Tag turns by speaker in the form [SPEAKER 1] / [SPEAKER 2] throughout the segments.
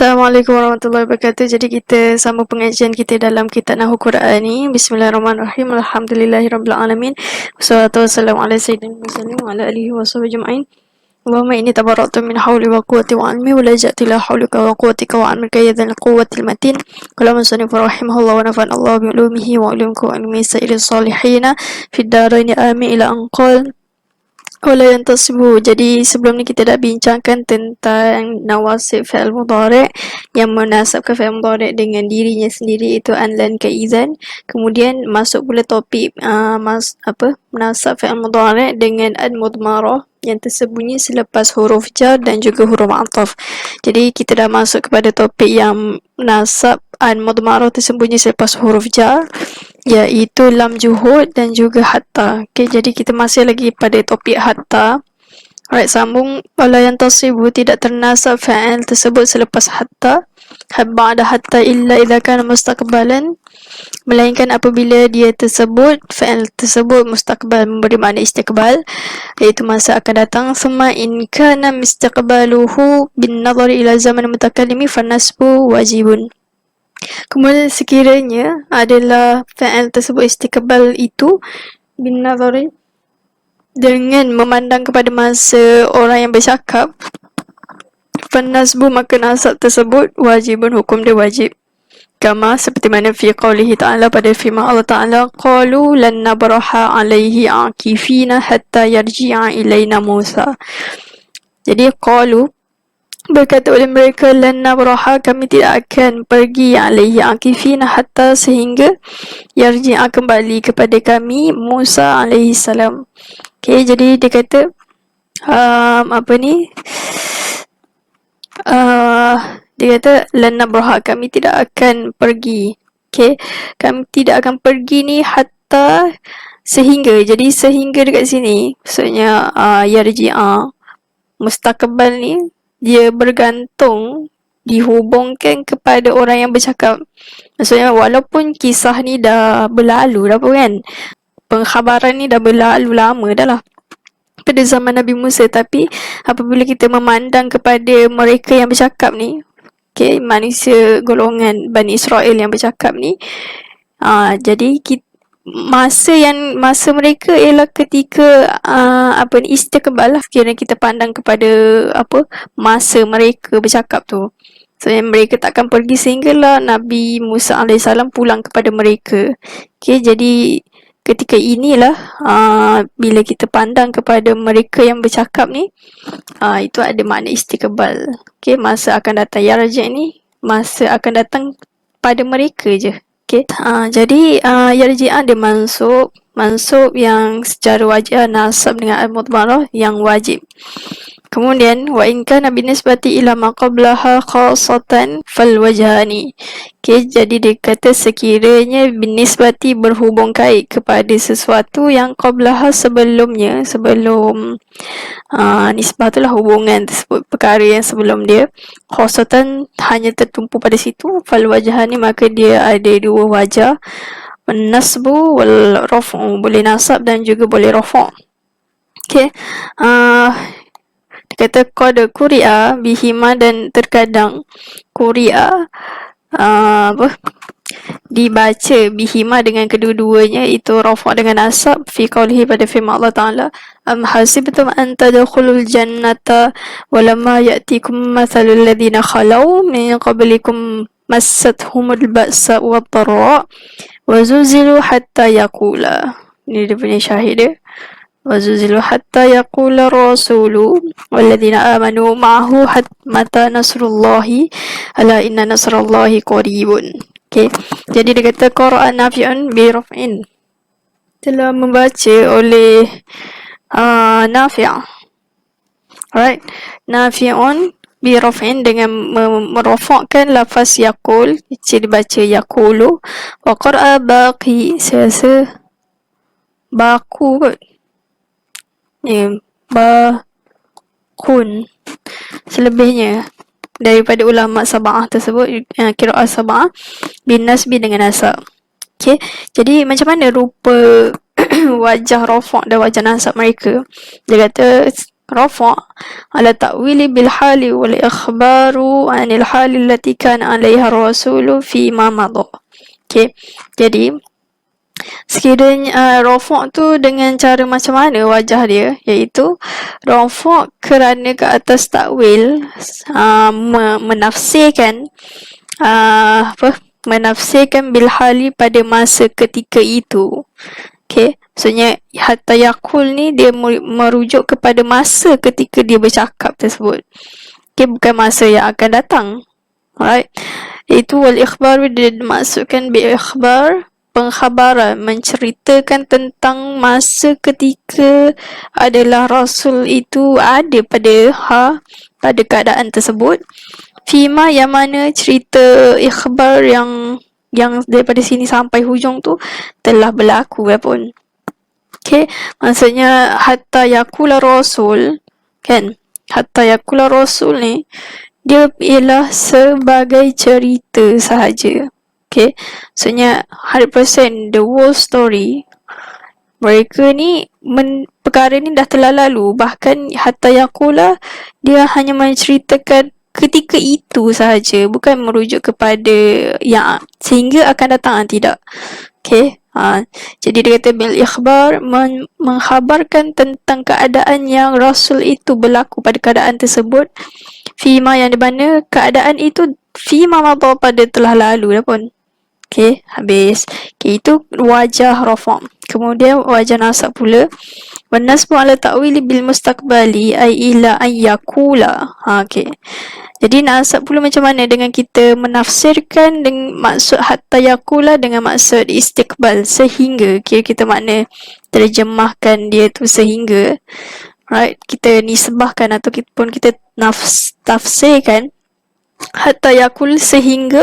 [SPEAKER 1] Assalamualaikum warahmatullahi wabarakatuh. Jadi kita sambung pengajian kita dalam kitab Nahwu Quran ni. Bismillahirrahmanirrahim. Alhamdulillahirabbil alamin. Wassalatu wassalamu ala sayyidina Muhammadin wa ala alihi washabbihi ajma'in. Allahumma inni tabarra'tu min hawli wa quwwati wa 'ilmi wa laja'tu ila hawlika wa quwwatika wa 'ilmika ya dzal quwwatil matin. Qala musannif rahimahullah wa nafa'ana Allah bi 'ulumihi wa 'ulumkum wa 'ilmi sa'iril salihin fid dharain amin ila an qala Wala yang tersebut. Jadi sebelum ni kita dah bincangkan tentang nawasib fi'il mudhari' yang menasabkan fi'il mudhari' dengan dirinya sendiri, itu an, lan, ka, izan. Kemudian masuk pula topik menasab fi'il mudhari' dengan an mudmarah yang tersembunyi selepas huruf jar dan juga huruf ataf. Jadi kita dah masuk kepada topik yang menasab an mudmarah tersembunyi selepas huruf jar, iaitu lam juhud dan juga hatta. Okay, jadi kita masih lagi pada topik hatta. Alright, sambung. Wala yang tasibu, tidak ternasab fa'il tersebut selepas hatta. Ba'da hatta illa idza kana mustaqbalan, melainkan apabila dia tersebut, fa'il tersebut mustaqbal, memberi makna istiqbal, iaitu masa akan datang. Summa in kana mustaqbaluhu bin nadhari ila zaman mutakallimi fanasbu wajibun. Kemudian sekiranya adalah fa'il tersebut istiqbal itu bin nadhari, dengan memandang kepada masa orang yang bercakap, fanasbu, maka nasab tersebut wajibun, hukum dia wajib. Kama, seperti mana fi qawlihi ta'ala, pada firman Allah Ta'ala, qalu lan nabraha alaihi akifina hatta yarji'a ilaina Musa. Jadi qalu, berkata oleh mereka, lan nabraha, kami tidak akan pergi, alaihi akifina, hatta, sehingga yarji'a, kembali kepada kami, Musa alaihi salam. Okay, jadi dia kata dia kata lan nabraha, kami tidak akan pergi. Okay, kami tidak akan pergi ni hatta, sehingga. Jadi sehingga dekat sini maksudnya yarji'a mustaqbal ni dia bergantung, dihubungkan kepada orang yang bercakap. Maksudnya walaupun kisah ni dah berlalu dah pun kan, pengkhabaran ni dah berlalu lama dah lah pada zaman Nabi Musa, tapi apabila kita memandang kepada mereka yang bercakap ni, okay, manusia golongan Bani Israel yang bercakap ni, jadi masa mereka ialah ketika istiqbal lah. Sekiranya kita pandang kepada masa mereka bercakap tu, so mereka takkan pergi sehinggalah Nabi Musa AS pulang kepada mereka. Okay, jadi ketika inilah bila kita pandang kepada mereka yang bercakap ni, itu ada makna istiqbal. Okay, masa akan datang. Yarji' ni masa akan datang pada mereka je. Okay, jadi yarji'ah dia mansub yang secara wajar nasab dengan al-mudmarah yang wajib. Kemudian wa in kana binisbati ila ma qablaha khassatan fal wajhani. Okay, jadi dia kata sekiranya binisbati berhubung kait kepada sesuatu yang qablaha sebelumnya, sebelum nisbah tu lah hubungan tersebut, perkara yang sebelum dia, khassatan hanya tertumpu pada situ, fal wajhani, maka dia ada dua wajah, nasbu wal raf'u, boleh nasab dan juga boleh rafa'. Okay, dia kata qad quri'a bihima, dan terkadang quri'a dibaca bihima dengan kedua-duanya, itu rafa' dengan nasab, fi qawlihi, pada firman Allah Ta'ala, am hasibtum an tadkhulul jannata walamma ya'tikum mathalul ladzina khalaw min qablikum massathumul ba'sa wad dharra wa zuzilu hatta yaqula, ini dia punya syahid dia, وَزُلْزِلُوا حَتَّى يَقُولَ الرَّسُولُ وَالَّذِينَ آمَنُوا مَعَهُ مَتَى نَصْرُ اللَّهِ أَلَا إِنَّ نَصْرَ اللَّهِ قَرِيبٌ. Okay, jadi dia kata qara'a nafi'un bi raf'in, telah membaca oleh Nafi'. Alright, nafi'un bi raf'in, dengan merofakkan lafaz yaqul, jadi dibaca yaqulu. Wa qara'a baqi, saya rasa baku kot, bakun, selebihnya daripada ulama sab'ah tersebut, qiraat sab'ah bin nasbi, dengan nasab. Okay, jadi macam mana rupa wajah rafa' dan wajah nasab mereka? Dia kata رفع على تأويل بالحال والإخبار عن الحال التي كان عليها الرسول فيما مضى. Okay, jadi sekiranya rafa' tu dengan cara macam mana wajah dia, iaitu rafa' kerana ke atas takwil, menafsirkan menafsirkan bilhali pada masa ketika itu. Okay, maksudnya hatta yakul ni dia merujuk kepada masa ketika dia bercakap tersebut. Okay, bukan masa yang akan datang. Alright. Itu wal ikhbar dia dimaksudkan bi ikhbar, pengkhabaran, menceritakan tentang masa ketika adalah Rasul itu ada pada keadaan tersebut. Fima yang mana cerita ikhbar yang daripada sini sampai hujung tu telah berlaku pun. Okay, maksudnya hatta yakula Rasul, kan? Hatta yakula Rasul ni dia ialah sebagai cerita sahaja. Okay, maksudnya 100% the whole story. Mereka ni perkara ni dah telah lalu. Bahkan hatta yakula dia hanya menceritakan ketika itu sahaja, bukan merujuk kepada yang sehingga akan datang, tidak. Okay, jadi dia kata bil ikhbar, mengkhabarkan tentang keadaan yang Rasul itu berlaku pada keadaan tersebut, fima yang di mana keadaan itu fima madha pada telah lalu dah pun. Okay, habis. Okay, itu wajah rafa'. Kemudian wajah nasab pula. Wanasbu ala ta'wili bil mustaqbali ay ila an yakula. Okay. Jadi nasab pula macam mana dengan kita menafsirkan dengan maksud hatta yakula dengan maksud istiqbal, sehingga. Okay, kita makna terjemahkan dia tu sehingga. Right, kita nisbahkan atau kita tafsirkan hatta yakul sehingga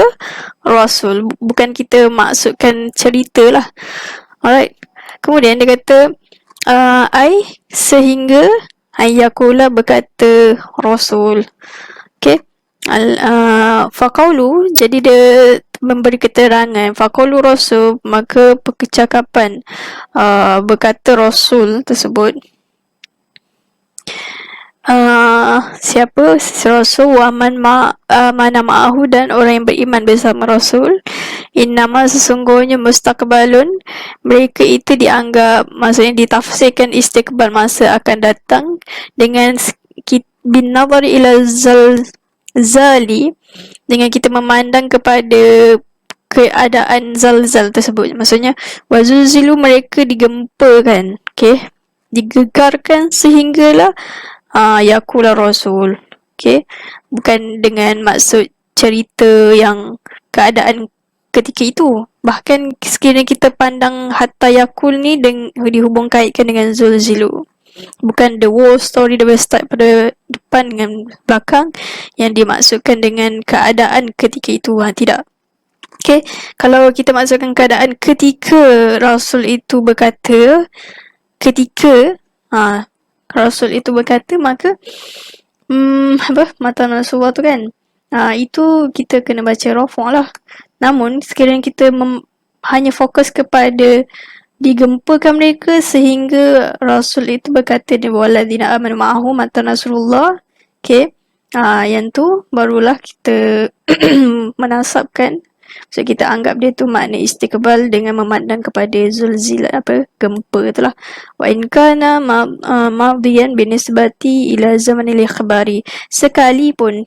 [SPEAKER 1] Rasul, bukan kita maksudkan cerita lah. Alright. Kemudian dia kata ai sehingga ayakula berkata Rasul. Okay. Faqaulu, jadi dia memberi keterangan faqaulu Rasul, maka percakapan berkata Rasul tersebut, siapa Rasul wa man mana ma'ahu, dan orang yang beriman bersama Rasul, innama sesungguhnya mustaqbalun, mereka itu dianggap, maksudnya ditafsirkan istiqbal, masa akan datang, dengan bin nazar ila zalzali, dengan kita memandang kepada keadaan zalzal tersebut. Maksudnya wazulzilu, mereka digempakan, okay, digegarkan sehinggalah yakula Rasul. Okay, bukan dengan maksud cerita yang keadaan ketika itu. Bahkan sekiranya kita pandang hatta yakul ni dihubung kaitkan dengan zulzilu, bukan the whole story dari start pada depan dengan belakang yang dimaksudkan dengan keadaan ketika itu. Tidak. Okay, kalau kita maksudkan keadaan ketika Rasul itu berkata, ketika Rasul itu berkata, maka mata Rasulullah tu kan, itu kita kena baca rafa' lah. Namun sekiranya kita hanya fokus kepada digempakan mereka sehingga Rasul itu berkata walladzina amanu ma'ahu mata Rasulullah, okay, yang tu barulah kita menasabkan. So kita anggap dia tu makna istiqbal dengan memandang kepada zulzilat, gempa itulah. Wa in kana madiyan binisbati ila zamanil ikhbari, sekalipun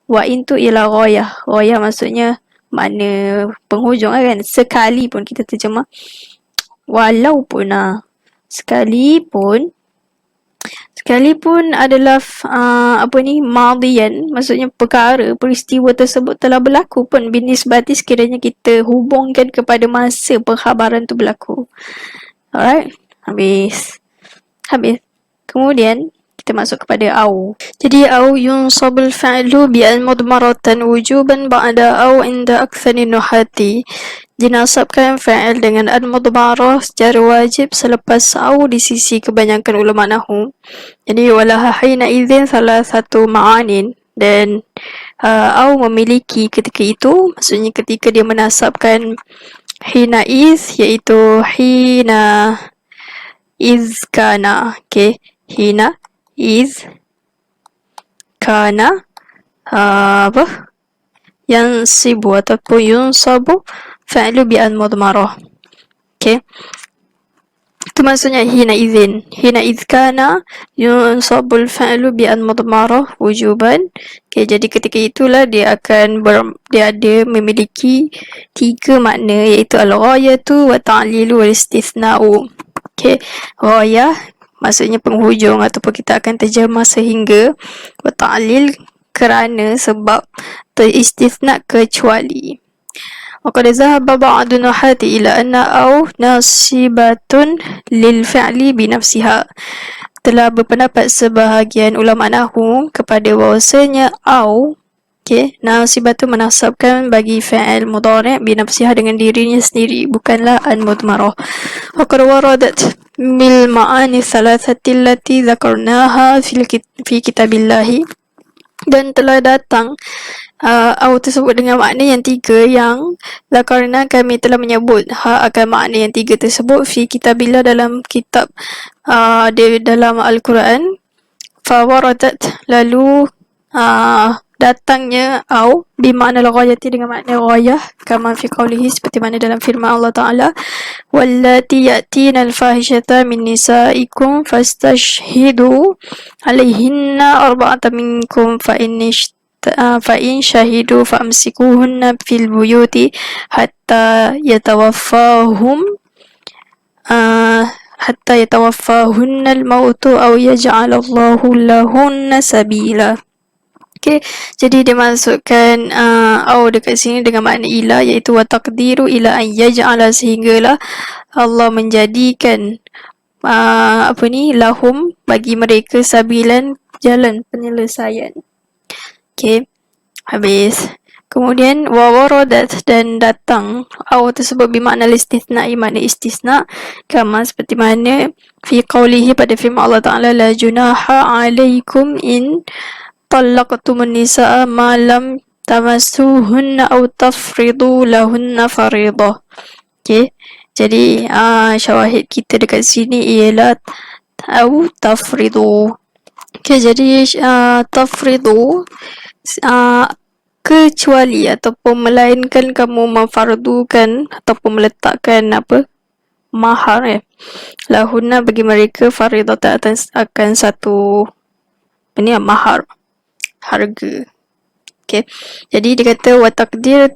[SPEAKER 1] wa in tu ila ghayah maksudnya makna penghujung kan, sekalipun kita terjemah walaupun sekalipun adalah madiyan, maksudnya perkara, peristiwa tersebut telah berlaku pun, binisbati sekiranya kita hubungkan kepada masa perkhabaran tu berlaku. Alright, habis. Kemudian kita masuk kepada au. Jadi au yunsabul fa'lu bi al-mudmaratan wujuban ba'da au inda aktsari nuhati. Dinasabkan fa'il dengan al-mudmarah secara wajib selepas au di sisi kebanyakan ulama nahwu. Jadi walaha hina idzin salah satu ma'anin, dan au memiliki ketika itu, maksudnya ketika dia menasabkan hina iz, iaitu hina izkana, okay, hina iz kana apa yansibu ataupun yunsabu fa'lu bi an mudmarah. Okay, itu maksudnya hina iz kana yunsabul fa'lu bi an mudmarah wujuban. Okay, jadi ketika itulah dia akan dia ada memiliki 3 makna, iaitu al-ghayatu wa ta'lilu wal istithna'u. Okay, ghayah maksudnya penghujung ataupun kita akan terjemah sehingga, wa ta'lil kerana, sebab, istithna kecuali. وقد ذهب بعض النحاة إلى أن أو ناصبة للفعل بنفسها. Telah berpendapat sebahagian ulama nahwu kepada bahawasanya au, nasibah tu menasabkan bagi fi'il mudhari' binafsiha, dengan dirinya sendiri, bukanlah al-mudmarah. وقد وردت بالمعاني الثلاثة التي ذكرناها في كتاب الله. Dan telah datang au tersebut dengan makna yang 3 yang zakarna, kami telah menyebut akan makna yang 3 tersebut fi kitabillah, dalam kitab dalam Al-Quran. Fawaradat, lalu datangnya au bimakna al-ghayati, dengan makna ghayah, kama fi qawlihi, seperti mana dalam firman Allah Ta'ala, wallati ya'tina al-fahishata min nisaikum fastashhidu alaihinna arba'atan minkum fa in syahidu fa'amsikuhunna fil buyuti hatta yatawaffahunna al-mautu aw yaj'alallahu lahunna sabila. Okay, jadi dia masukkan au dekat sini dengan makna ila, iaitu wa taqdiru ila an yaj'ala, sehinggalah Allah menjadikan lahum, bagi mereka, sabilan, jalan penyelesaian. Okay, habis. Kemudian wawaradat, dan datang au tersebut bimakna istithna'i, makna istisna, kama seperti mana fi qawlihi, pada firman Allah Ta'ala, la junaha alaikum in talaqtumun nisaa ma lam tamassuhunna aw tafridu lahunna faridah. Okay, jadi syawahid kita dekat sini ialah au tafridu. Okay, jadi tafridu kecuali ataupun melainkan kamu memfardukan ataupun meletakkan mahar lahunna, bagi mereka, faridatan, akan satu mahar, harga. Okay, jadi dia kata wa takdir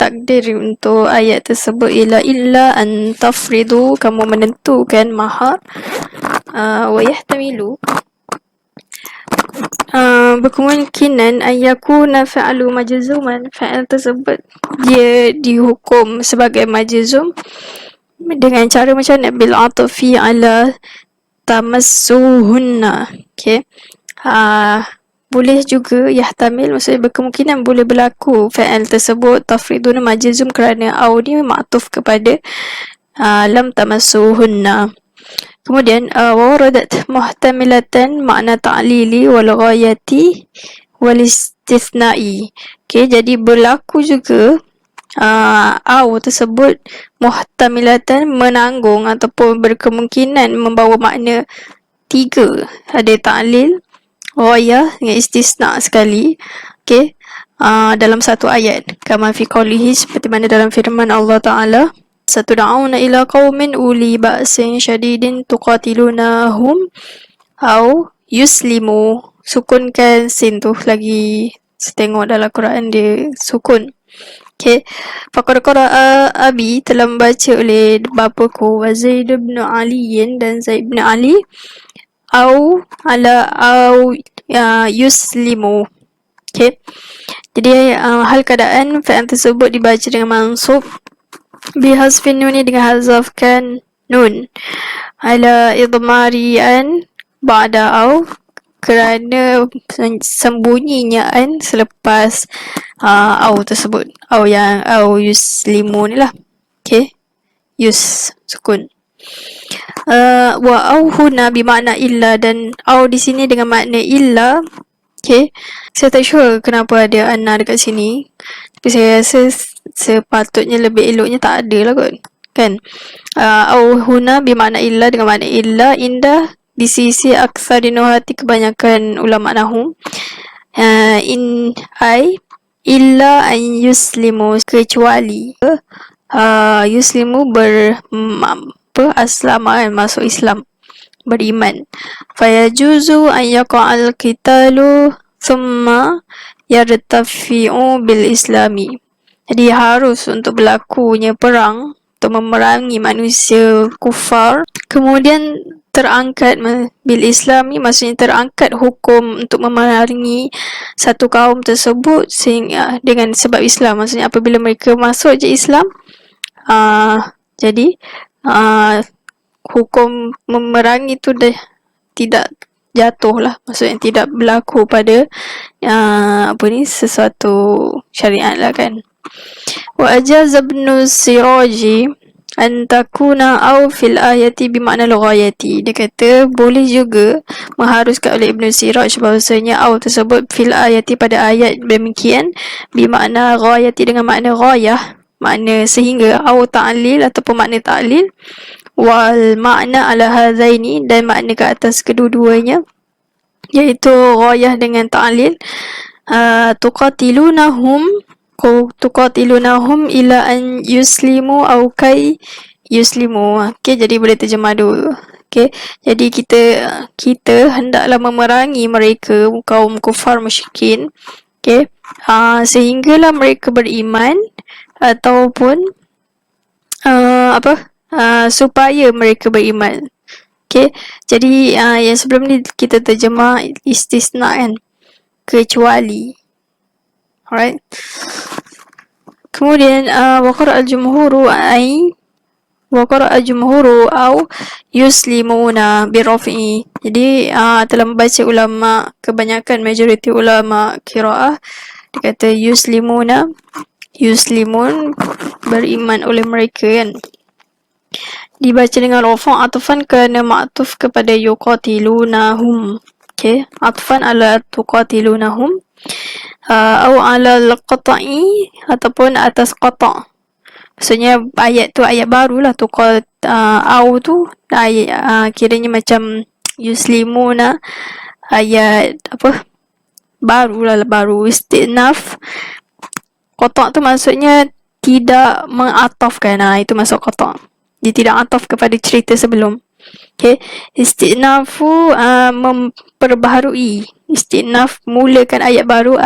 [SPEAKER 1] untuk ayat tersebut ialah illa an tafridu, kamu menentukan mahar, wa yahtamilu, berkemungkinan ayakuna fa'alu majzuman, fa'al tersebut dia dihukum sebagai majzum dengan cara macam mana, bil atfi ala tamassuhunna. Okay, boleh juga yahtamil, maksudnya berkemungkinan boleh berlaku fa'al tersebut tafriduna majzum kerana au ni ma'tuf kepada lam tamassuhunna. Kemudian waradat muhtamilatan makna ta'lili wal ghayati wal istithna'i. Okay, jadi berlaku juga au tersebut muhtamilatan, menanggung ataupun berkemungkinan membawa makna 3, ada ta'lil, ghayah dengan istisna sekali. Okay, dalam satu ayat, kama fi qawlihi, seperti mana dalam firman Allah Ta'ala, satud'auna ila qaumin uli ba'sin syadidin tuqatilunahum au yuslimu. Sukunkan sin tu, lagi setengok dalam Quran dia sukun. Okay, faqad qara'a abi, telah membaca oleh bapaku, wa Zaid bin Ali, dan Zaid bin Ali, au yuslimu. Okay, jadi hal keadaan fa'al tersebut dibaca dengan mansub bihazfin nuni, dengan hazafkan nun, ala idmarian ba'da au, kerana sembunyinya an selepas au tersebut, au yuslimu ni lah. Okay, sukun. Wa au huna bimakna illa, dan au di sini dengan makna illa. Okay, saya tak sure kenapa ada anna dekat sini, tapi saya rasa sepatutnya lebih eloknya tak ada lah kot, kan. Au huna bimakna illa, dengan makna illa indah di sisi aksari nuhati kebanyakan ulama nahu. In ay illa an yuslimu, kecuali yuslimu aslama, masuk Islam, beriman. Fayajuzu an yaqa'al qitalu thumma yartafi'u bil islami. Jadi harus untuk berlakunya perang untuk memerangi manusia kufar, kemudian terangkat bil islami, maksudnya terangkat hukum untuk memerangi satu kaum tersebut sehingga dengan sebab Islam, maksudnya apabila mereka masuk je Islam, jadi hukum memerangi itu dah tidak jatuh lah, maksudnya tidak berlaku pada sesuatu syariat lah kan. Wa ajaza ibn Siraji an takuna aw fil ayati bimakna al-ghayati. Dia kata boleh juga mengharuskan oleh Ibn Siraj bahawasanya aw tersebut fil ayati, pada ayat demikian, bimakna ghayati, dengan makna ghayah, makna sehingga, aw ta'lil ataupun makna ta'lil, wal makna ala hadzaini, dan makna ke atas kedua-duanya, iaitu ghayah dengan ta'lil. Tuqatilunahum ila an yuslimu aw kay yuslimu. Okey, jadi boleh terjemah dulu. Okey, jadi kita hendaklah memerangi mereka, kaum kufar musyrikin, okey, sehinggalah mereka beriman, ataupun supaya mereka beriman. Okey, jadi yang sebelum ni kita terjemah istisna kan, kecuali. Alright. Kemudian waqara al-jumhuru aw yuslimuna biraf'i. Jadi telah membaca ulama, kebanyakan majoriti ulama qiraah, dia kata yuslimun, beriman oleh mereka kan, dibaca dengan rafa' atfan kerana ma'tuf kepada yuqatilunahum. Okay, atfan ala tuqatilunahum, atau ala al-qata'i, ataupun atas qata'. Maksudnya ayat tu ayat barulah, au tu ayat, kiranya macam yuslimuna, ayat baru istinaf. Qata' tu maksudnya tidak mengatafkan, itu masuk qata'. Dia tidak ataf kepada cerita sebelum. Okay, istinafu memperbaharui, istinaf mulakan ayat baru,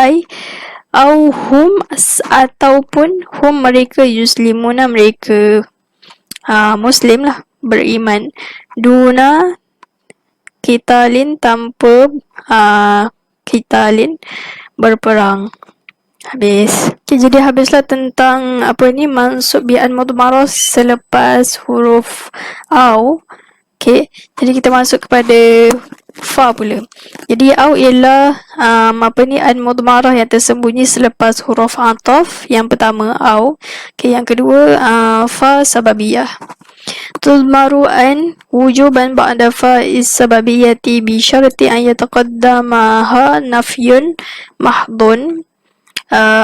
[SPEAKER 1] au hum, ataupun hum mereka, yuslimuna mereka muslim lah, beriman, duna qitalin, tanpa qitalin, berperang. Habis. Okay, jadi habislah tentang mansub bi'an mudmarah selepas huruf au. Okay, jadi kita masuk kepada fa pula. Jadi au ialah an mudmarah yang tersembunyi selepas huruf ataf. Yang pertama au. Okay, yang kedua fa sababiyah. Tudmaru an wujuban ba'da fa'iz sababiyati bi syarti an yataqaddamaha nafyun mahdun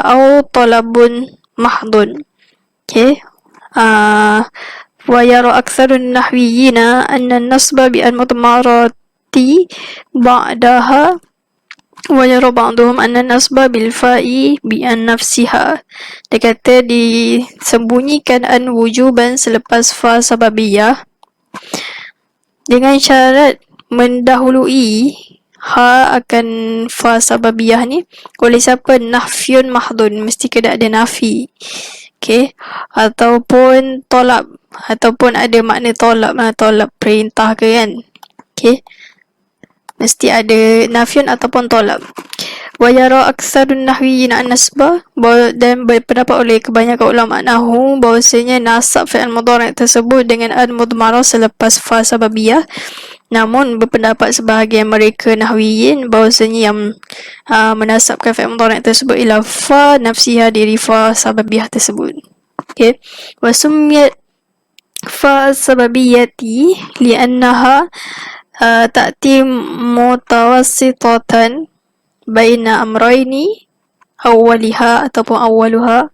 [SPEAKER 1] au talabun mahdun. Okay, wa yara aktsarun nahwiyina anna an-nasba bi al-mudmarati ba'daha, wa yara ba'dhum anna an-nasba bil fa'i bi an-nafsiha. Dia kata disembunyikan an wujuban selepas fa sababiyah dengan syarat mendahului ha akan fa sababiyah ni oleh siapa? Nafyun mahdun, mesti kena ada nafi. Okay, ataupun tolab, ataupun ada makna tolab, tolab perintah ke kan. Okay, mesti ada nafyun ataupun tolab. Wa yara aksarun nahwiyyin an-nasba, dan berpendapat oleh kebanyakan ulama nahwu bahawasanya nasab fi'il mudhari' tersebut dengan al-mudmarah selepas fa sababiyah. Namun berpendapat sebahagian mereka nahwiyin bahawasanya yang menasabkan fi'il mudhari' tersebut ialah fa nafsiha, diri fa sababiyah tersebut. Okay, wa summiyat fa sababiyati li'annaha ta'ti mutawassitatan baina amrayni awwaliha ataupun awwaluha.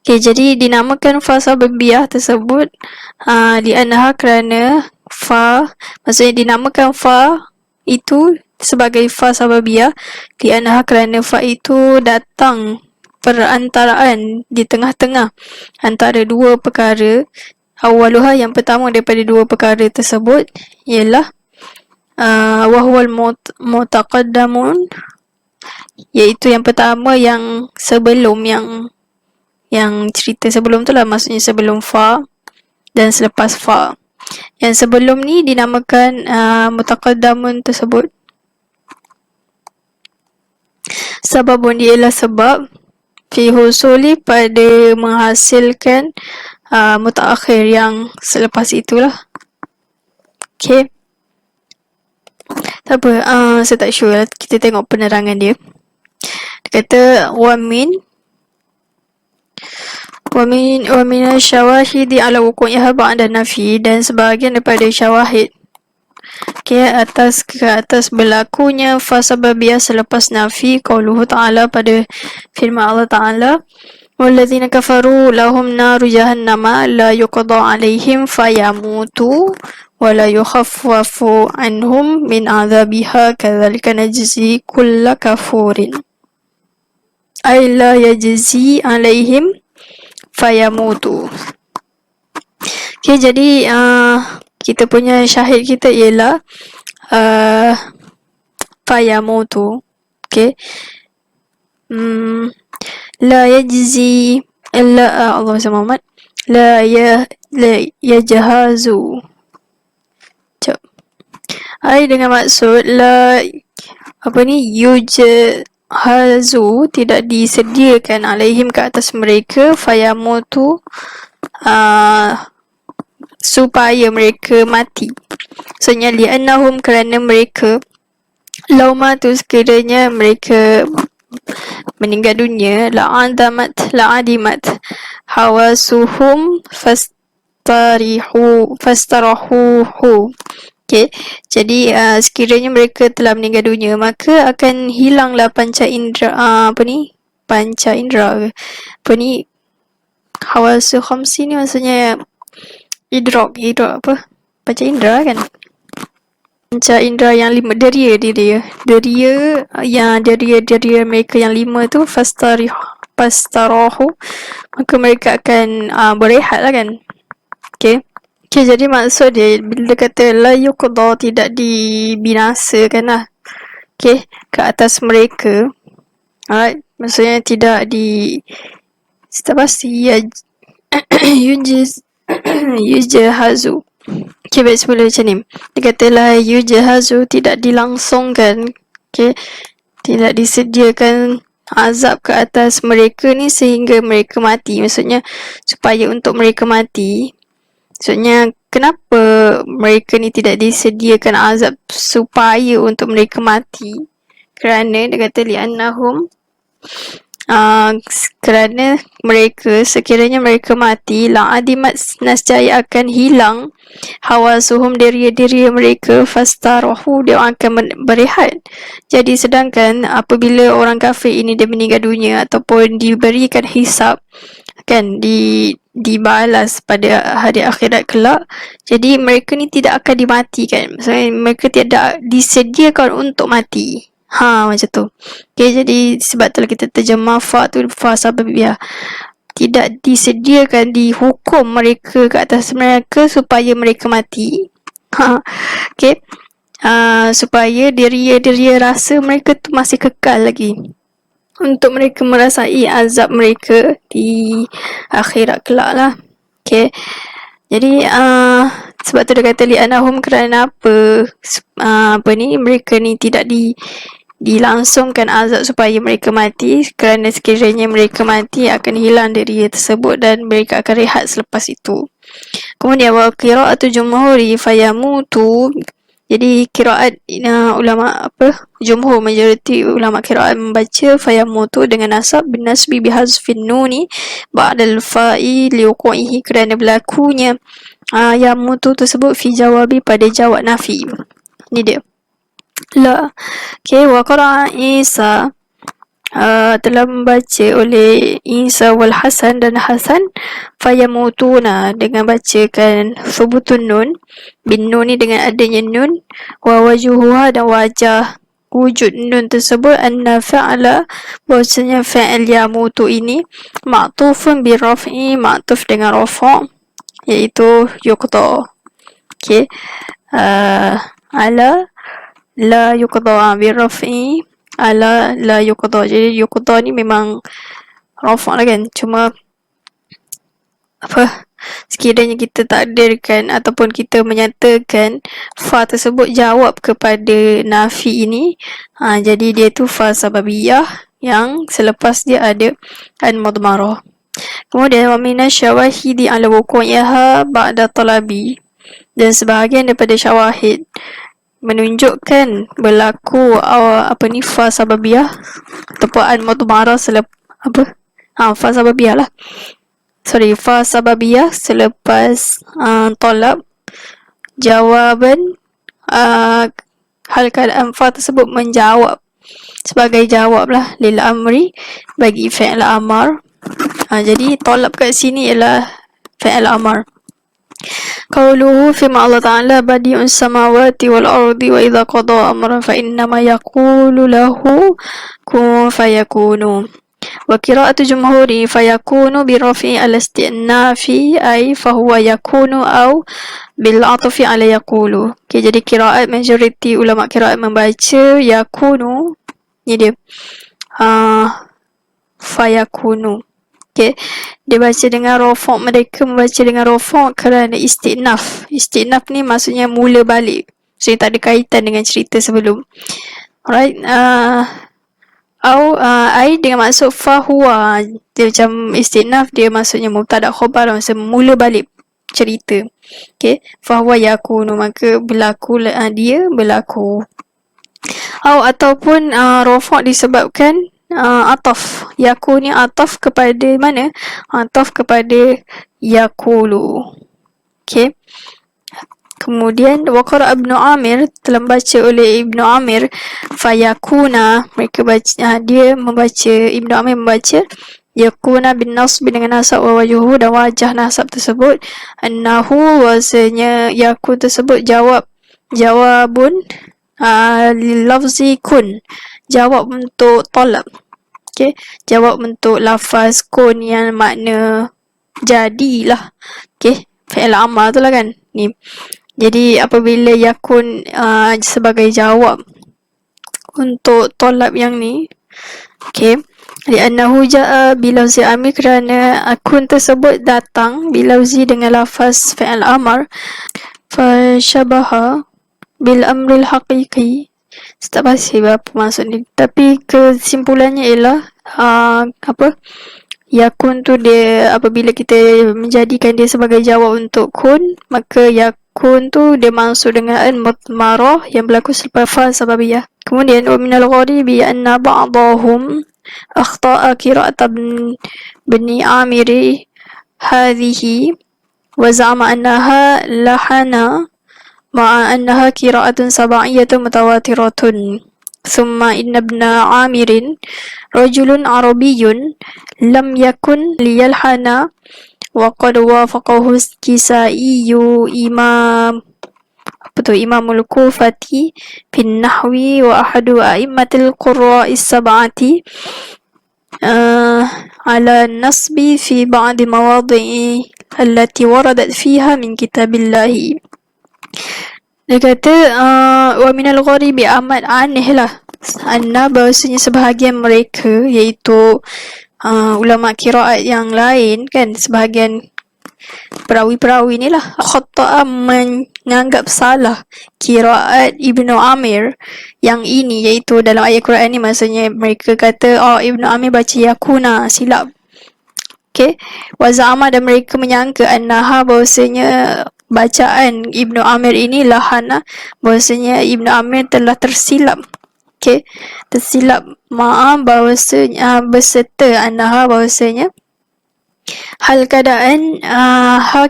[SPEAKER 1] Okay, jadi dinamakan fa sababiyah tersebut li'annaha kerana fa, maksudnya dinamakan fa itu sebagai fa sababiyah li'annaha, kerana fa itu datang perantaraan di tengah-tengah antara dua perkara. Awaluha, yang pertama daripada dua perkara tersebut ialah wahwal mutaqaddamun, iaitu yang pertama yang sebelum yang cerita sebelum tu lah, maksudnya sebelum fa dan selepas fa. Yang sebelum ni dinamakan mutaqaddamun tersebut sababun, ialah sebab fi husuli, pada menghasilkan mutaakhir yang selepas itulah. Okay, tak apa, saya tak sure lah, kita tengok penerangan dia. Dia kata wa min syawahidi ala wuku'iha ba'da nafi, dan sebahagian daripada syawahid ke atas berlakunya fa sababiyah selepas nafi, qauluhu ta'ala, pada firman Allah Ta'ala, walladzina kafaru lahum naru jahannama la yuqda alaihim fayamutu wa la yukhaffafu anhum min azabiha kadzalika najzi kulla kafurin, ay la yajzi alaihim fayamutu. Okay, jadi kita punya syahid kita ialah fayamutu. Okay, la yajzi illa Allah Muhammad la yajhazu. Cep. Ai dengan maksud la yujhazu, tidak disediakan, alaihim, ke atas mereka, fayamutu, supaya mereka mati. Maksudnya li'annahum, kerana mereka, laumatu, sekiranya mereka meninggal dunia, la'adimat hawasuhum fastarahuhu. Okay, jadi sekiranya mereka telah meninggal dunia, maka akan hilanglah panca indera, hawasu khamsi ni maksudnya idrak apa? Panca indera kan? Panca indera yang 5, deria mereka yang 5 tu, fastarahu, maka mereka akan berehat lah kan. Okay, jadi maksud dia bila kata la yuqda, tidak dibinasakan lah, okay, ke atas mereka, alright, maksudnya tidak pasti yujhazu. Okay, baik, semula macam ni. Dia kata la yujhazu, tidak dilangsungkan, okay, tidak disediakan azab ke atas mereka ni sehingga mereka mati. Maksudnya supaya untuk mereka mati, maksudnya kenapa mereka ni tidak disediakan azab supaya untuk mereka mati? Kerana dia kata li'annahum, kerana mereka, sekiranya mereka mati, la'adimat, nascaya akan hilang, hawasuhum, deria mereka, fastarahu, dia akan berehat. Jadi sedangkan apabila orang kafir ini dia meninggal dunia ataupun diberikan hisab, kan, dibalas pada hari akhirat kelak, jadi mereka ni tidak akan dimatikan. Maksudnya mereka tidak disediakan untuk mati. Macam tu. Okay, jadi sebab tu kita terjemah fa tu fa sababiyah, tidak disediakan, dihukum mereka ke atas mereka supaya mereka mati. Okay, supaya deria rasa mereka tu masih kekal lagi untuk mereka merasai azab mereka di akhirat kelak lah. Okay, jadi sebab tu dia kata li'anahum, kerana mereka ni tidak dilangsungkan azab supaya mereka mati, kerana sekiranya mereka mati akan hilang deria tersebut dan mereka akan rehat selepas itu. Kemudian wa qira'atu jumhuri fayamutu, jadi qiraat ulama jumhur, majoriti ulama qiraat membaca fayamutu dengan nasab bin nasbi bihazfin nuni ba'dal fa'i liwuqu'ihi, kerana berlakunya yamutu tersebut fi jawabi, pada jawab nafi. Ni dia la. Okay, wa qara'a Isa telah membaca oleh Isa wal Hasan dan Hasan fayamutuna dengan bacakan thubutun nun bin nun ni dengan adanya nun wa wajuhuha dan wajah wujud nun tersebut anna fa'ala bahwasanya fa'il yamutu ini ma'tufun bi raf'i ma'tuf dengan rafa' iaitu yuqta. Okey, ala la yuqta bi raf'i ala la yuqta. Jadi yuqta ni memang rafa' lah kan, cuma apa, sekiranya kita takdirkan ataupun kita menyatakan fa tersebut jawab kepada nafi ini, jadi dia tu fa sababiyah yang selepas dia ada an mudmarah. Kemudian wa minasyawahidi ala wuqu'iha ba'da talabi, dan sebahagian daripada syawahid menunjukkan berlaku fa sababiyah ataupun an mudmarah fa sababiyah lah. Fa sababiyah selepas tolab jawaban hal keadaan fa tersebut menjawab sebagai jawab lah lil amri bagi fi'il amar. Jadi tolab kat sini ialah fi'il amar. Qauluhu firman Allah Ta'ala badi'us samawati wal ardi wa idha qada amran fa innama yaqulu lahu kun fayakunu. Wa qira'atu jumhuri fayakunu bi rafi'i al isti'nafi ay fahuwa yakunu au bil atfi ala yaqulu. Okay, jadi qira'at majoriti ulama qira'at membaca yakunu ni dia fayakunu. Okay, dia baca dengan rafa', mereka membaca dengan rafa' kerana isti'naf. Isti'naf ni maksudnya mula balik, so tak ada kaitan dengan cerita sebelum. Alright, ai dengan maksud fahuwa, dia macam isti'naf, dia maksudnya mubtada khabar, maksudnya mula balik cerita. Okay, fahuwa yakunu, maka berlaku dia berlaku. Ataupun rafa' disebabkan ataf. Yaku ni ataf kepada mana? Ataf kepada yakulu. Okay. Kemudian waqara Ibnu Amir, telah membaca oleh Ibnu Amir fayakuna, mereka baca, dia membaca, Ibnu Amir membaca yakuna bin nasb dengan nasab wa wajuhu, dan wajah nasab tersebut annahu, wasanya yakun tersebut jawabun lafzi kun, jawab untuk tolab. Okay, jawab untuk lafaz kun yang makna jadilah. Okay, fi'il amar tu lah kan ni. Jadi apabila yakun sebagai jawab untuk tolab yang ni, okay, li'annahu ja'a bilawzi amir, kerana kun tersebut datang bilawzi dengan lafaz fi'il amar, fasyabaha bil amril haqiqi. Tak pasti apa maksud ni, tapi kesimpulannya ialah yakun tu dia, apabila kita menjadikan dia sebagai jawab untuk kun, maka yakun tu dia masuk dengan an mudmarah yang berlaku selepas fa sababiyah. Kemudian wa minal gharibi anna ba'dahum akhta'a qira'at bani amiri hadhihi wa za'ama annaha lahana ma'a annaha qira'atun sab'iyyatun mutawatiratun. Thumma inna ibna Amirin rajulun arabiyyun lam yakun liyalhana wa qad wafaqahu Kisaiyu Imamul Kufati fin nahwi wa ahadu a'immatil qurra'is sab'ati ala nasbi fi ba'di mawadhi'i allati waradat fiha min kitabillahi. Dia kata wa minal gharibi, amat aneh lah, anna, bahawasanya sebahagian mereka, iaitu ulama qiraat yang lain kan, sebahagian perawi-perawi ni lah, khata'a, menganggap salah qiraat Ibnu Amir yang ini, iaitu dalam ayat Quran ni, maksudnya mereka kata Ibnu Amir baca yakuna, silap. Okay, waza'ama, dan mereka menyangka annaha, bahawasanya bacaan Ibnu Amir ini lahana, bahawasanya Ibnu Amir telah tersilap. Okay, tersilap bahawasanya berserta annaha, bahawasanya hal keadaan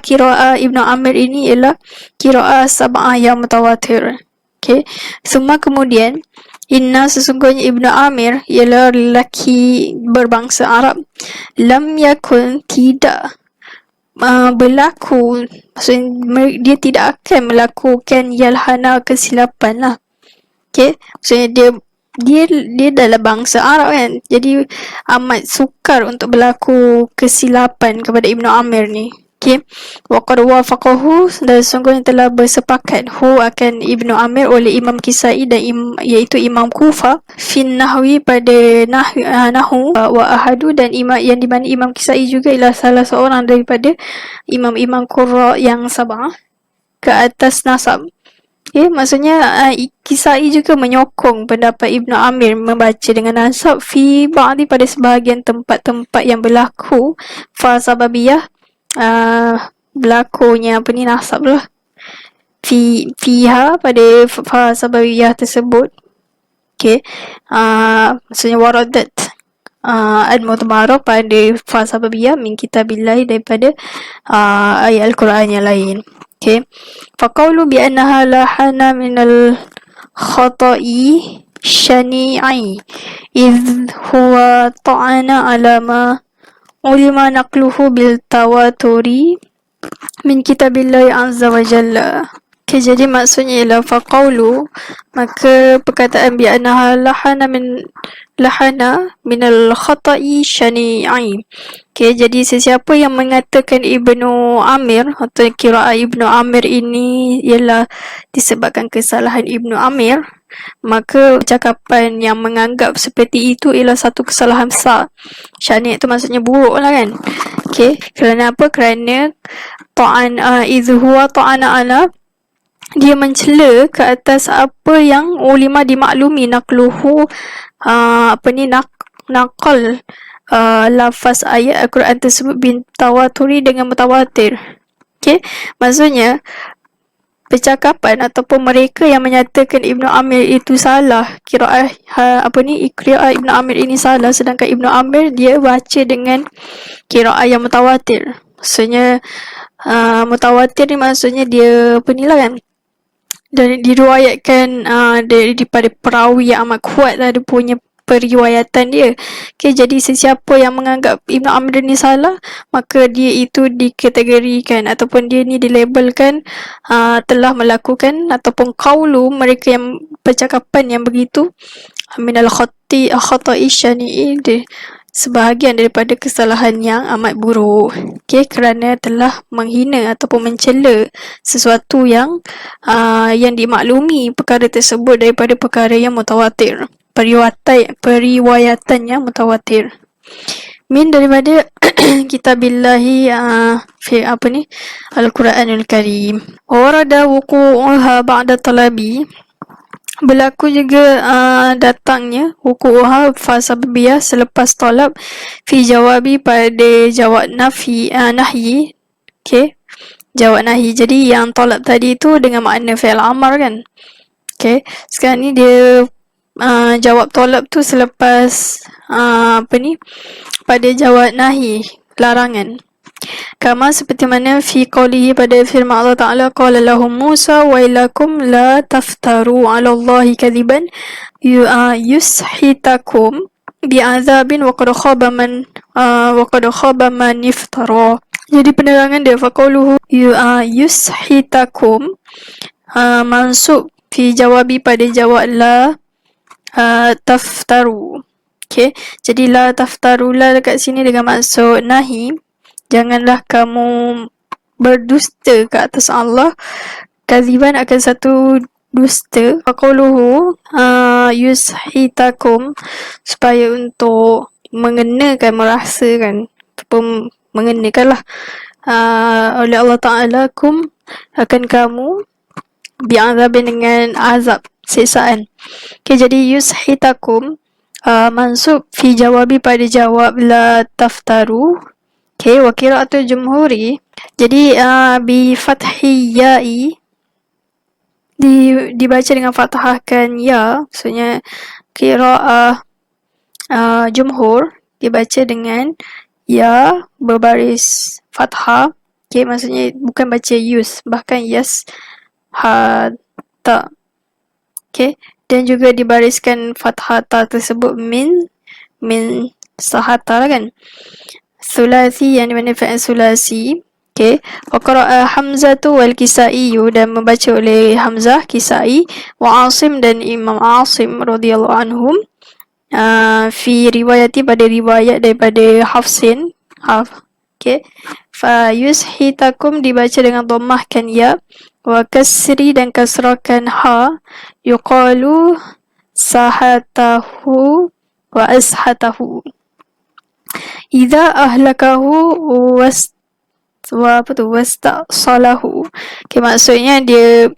[SPEAKER 1] qira'ah Ibnu Amir ini ialah qira'ah sab'ah yang mutawatir. Okay, semua kemudian Inna sesungguhnya Ibnu Amir ialah lelaki berbangsa Arab. Lam yakun tidak berlaku, maksudnya dia tidak akan melakukan yalhana kesilapan lah. Okay, maksudnya dia adalah bangsa Arab kan, jadi amat sukar untuk berlaku kesilapan kepada Ibnu Amir ni. Okay, waqad wafaqahu, dan sesungguhnya telah bersepakat akan Ibnu Amir oleh Imam Kisai dan iaitu Imam Kufa fin nahwi pada nahu wa ahadu, dan yang di mana Imam Kisai juga ialah salah seorang daripada imam-imam qurra yang sabah ke atas nasab. Okay, maksudnya Kisai juga menyokong pendapat Ibnu Amir membaca dengan nasab fi ba'di pada sebahagian tempat-tempat yang berlaku falsababiyah, berlakunya nasab lah, fiha pada falsababiyah tersebut. Okay, maksudnya waradat al-mutmarah pada falsafah min kitabillah, daripada ayat Al-Quran yang lain. Okay, faqawlu bi annaha lahana minal khata'i syani'i idh huwa ta'ana ala ma ulima naqluhu bil tawaturi min kitabillahi azza wa jalla. Okay, jadi maksudnya ialah faqawlu, maka perkataan bi annaha lahana minal khata'i syani'i. Okay, jadi sesiapa yang mengatakan Ibnu Amir atau qiraat Ibnu Amir ini ialah disebabkan kesalahan Ibnu Amir, maka ucapan yang menganggap seperti itu ialah satu kesalahan besar. Syani' itu maksudnya buruk lah kan. Okay, kerana apa? Kerana idh huwa ta'ana ala, dia mencela ke atas apa yang ulima dimaklumi naqluhu, naqal lafaz ayat Al-Quran tersebut bin tawaturi dengan mutawatir. Okay, maksudnya percakapan ataupun mereka yang menyatakan Ibnu Amir itu salah, qiraat Ibnu Amir ini salah, sedangkan Ibnu Amir dia baca dengan qiraat yang mutawatir. Maksudnya mutawatir ni maksudnya dia kan, dan diriwayatkan daripada perawi yang amat kuat lah dia punya periwayatan dia. Okay, jadi sesiapa yang menganggap Ibnu Amir ni salah, maka dia itu dikategorikan ataupun dia ni dilabelkan telah melakukan ataupun qaulu, mereka yang percakapan yang begitu minal khata'i syani'i, sebahagian daripada kesalahan yang amat buruk. Okay, kerana telah menghina ataupun mencela sesuatu yang dimaklumi perkara tersebut daripada perkara yang mutawatir, periwayatan yang mutawatir min daripada kitabillahi Al-Quranul Karim. Warada wuqu'uha ba'da talabi, berlaku juga datangnya wuqu'uha fasabiyah selepas talab fi jawabi pada jawab nahyi. Okay, jawab nahyi, jadi yang talab tadi tu dengan makna fi'il amar kan. Okay, sekarang ni dia jawab talab tu selepas pada jawab nahi, larangan. Kama seperti mana fi qawlihi, pada firman Allah Ta'ala, qala lahum Musa wa ilakum la taftaru ala Allahi kadhiban yushitakum bi'azabin wa qad khaba man iftara. Jadi penerangan dia faqauluhu yushitakum, mansub fi jawabi pada jawab la taftaru. Okay, jadi la taftaru la dekat sini dengan maksud nahi, janganlah kamu berdusta ke atas Allah, kaziban akan satu dusta. Faqauluhu yushitakum, supaya untuk mengenakan, merasakan ataupun mengenakanlah oleh Allah Ta'ala kum, akan kamu, bi'azabin dengan azab, siksaan. Okay, jadi yushitakum mansub fi jawabi pada jawab la taftaru. Okay, wa qira'atul jumhuri, jadi bi fathi ya'i, dibaca dengan fathahkan ya, maksudnya qira'ah jumhur dibaca dengan ya berbaris fathah. Okay, maksudnya bukan baca yus, bahkan yas ha ta. Okay, dan juga dibariskan fathata tersebut min sahata lah kan. Sulasi yang dimana fa'il sulasi. Okay. Waqara'a Hamzatu wal Kisaiyu, dan membaca oleh Hamzah, Kisai, wa Asim dan Imam Asim radhiyallahu anhum. Fi riwayati, pada riwayat daripada Hafsin. Okay. Fa yushitakum dibaca dengan dhammahkan ya, wa kasri dan kasrakan ha, yuqalu sahatahu wa ashatahu. Idza ahlakahu wasta'salahu. Okay, maksudnya dia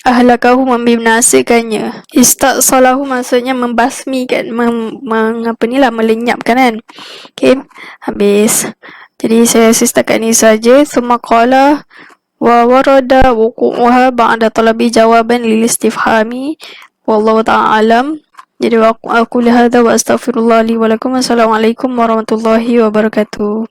[SPEAKER 1] ahlakahu membinasakannya. Ista'salahu maksudnya membasmikan, melenyapkan kan. Okay, habis. Jadi saya setakat ni saja. Thumma qala wa warada wuqu'uha ba'da talabi jawaban lil istifhami. Wallahu ta'ala alam. Jadi aku hadza wa astaghfirullah li wa lakum. Assalamualaikum warahmatullahi wabarakatuh.